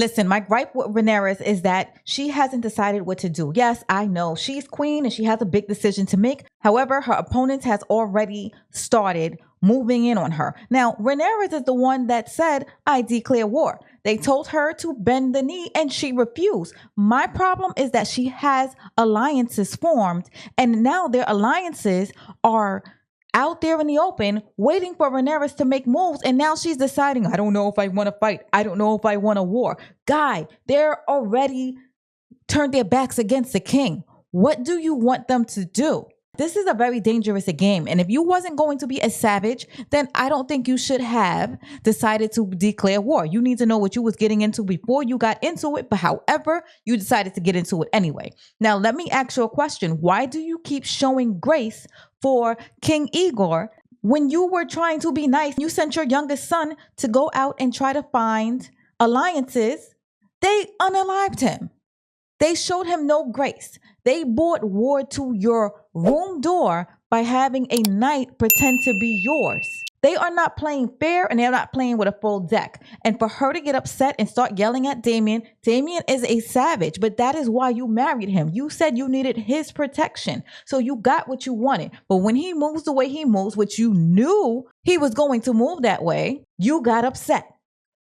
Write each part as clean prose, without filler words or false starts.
Listen, my gripe with Rhaenyra is that she hasn't decided what to do. Yes, I know she's queen and she has a big decision to make. However, her opponent has already started moving in on her. Now, Rhaenyra is the one that said, I declare war. They told her to bend the knee and she refused. My problem is that she has alliances formed, and now their alliances are out there in the open waiting for Rhaenyra to make moves, and now she's deciding, I don't know if I want to fight. I don't know if I want a war. Guy, they're already turned their backs against the king. What do you want them to do? This is a very dangerous game, and if you wasn't going to be a savage, then I don't think you should have decided to declare war. You need to know what you was getting into before you got into it, but however, you decided to get into it anyway. Now, let me ask you a question. Why do you keep showing grace for King Igor when you were trying to be nice? You sent your youngest son to go out and try to find alliances. They unalived him. They showed him no grace. They brought war to your room door by having a knight pretend to be yours. They are not playing fair, and they're not playing with a full deck. And for her to get upset and start yelling at Damian is a savage, but that is why you married him. You said you needed his protection, so you got what you wanted. But when he moves the way he moves, which you knew he was going to move that way, you got upset.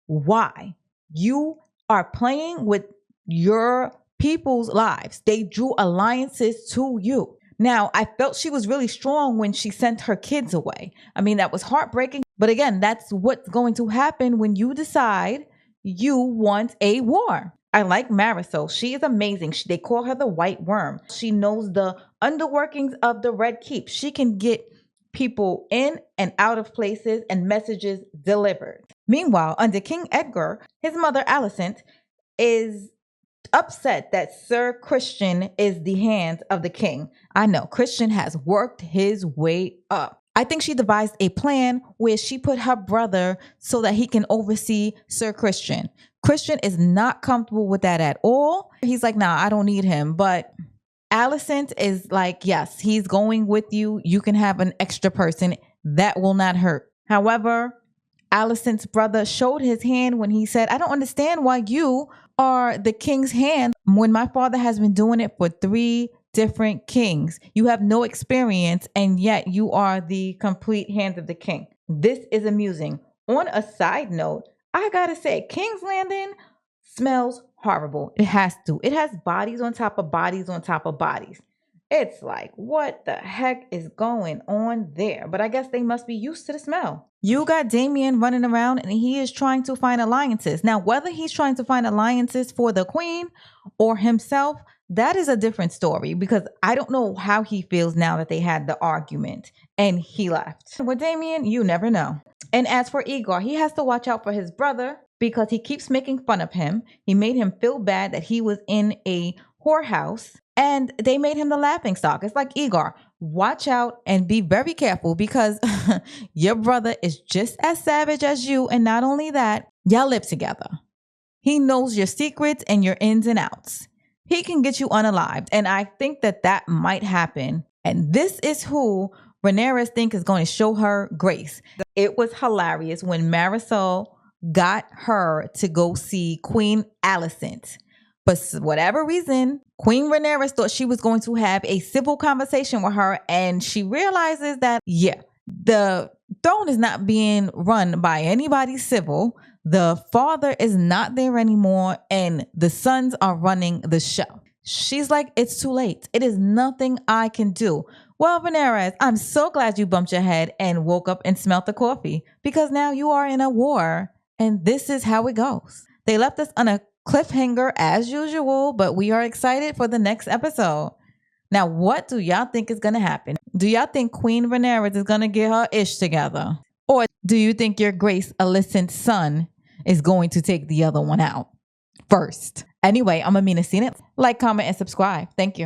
Why? You are playing with your people's lives. They drew alliances to you. Now, I felt she was really strong when she sent her kids away. I mean, that was heartbreaking. But again, that's what's going to happen when you decide you want a war. I like Marisol. She is amazing. They call her the White Worm. She knows the underworkings of the Red Keep. She can get people in and out of places and messages delivered. Meanwhile, under King Edgar, his mother Alicent is upset that Sir Christian is the hand of the king. I know Christian has worked his way up. I think she devised a plan where she put her brother so that he can oversee Sir Christian. Christian is not comfortable with that at all. He's like, nah, I don't need him. But Alicent is like, yes, he's going with you. You can have an extra person. That will not hurt. However, Alicent's brother showed his hand when he said, I don't understand why you are the king's hand when my father has been doing it for 3 different kings. You have no experience, and yet you are the complete hand of the king. This is amusing. On a side note, I gotta say, King's Landing smells horrible. It has to. It has bodies on top of bodies on top of bodies. It's like, what the heck is going on there? But I guess they must be used to the smell. You got Damian running around and he is trying to find alliances. Now, whether he's trying to find alliances for the queen or himself, that is a different story, because I don't know how he feels now that they had the argument and he left. With Damian, you never know. And as for Igor, he has to watch out for his brother because he keeps making fun of him. He made him feel bad that he was in a whorehouse, and they made him the laughing stock. It's like, Igor, watch out and be very careful, because your brother is just as savage as you. And not only that, y'all live together. He knows your secrets and your ins and outs. He can get you unalived. And I think that that might happen. And this is who Rhaenyra thinks is going to show her grace. It was hilarious when Marisol got her to go see Queen Alicent. But for whatever reason, Queen Rhaenyra thought she was going to have a civil conversation with her, and she realizes that, yeah, the throne is not being run by anybody civil. The father is not there anymore, and the sons are running the show. She's like, it's too late. It is nothing I can do. Well, Rhaenyra, I'm so glad you bumped your head and woke up and smelt the coffee, because now you are in a war, and this is how it goes. They left us on a cliffhanger as usual, but we are excited for the next episode. Now, what do y'all think is going to happen? Do y'all think Queen Rhaenyra is going to get her ish together? Or do you think your Grace Alicent's son is going to take the other one out first? Anyway, I'm Amina Seen It. Like, comment, and subscribe. Thank you.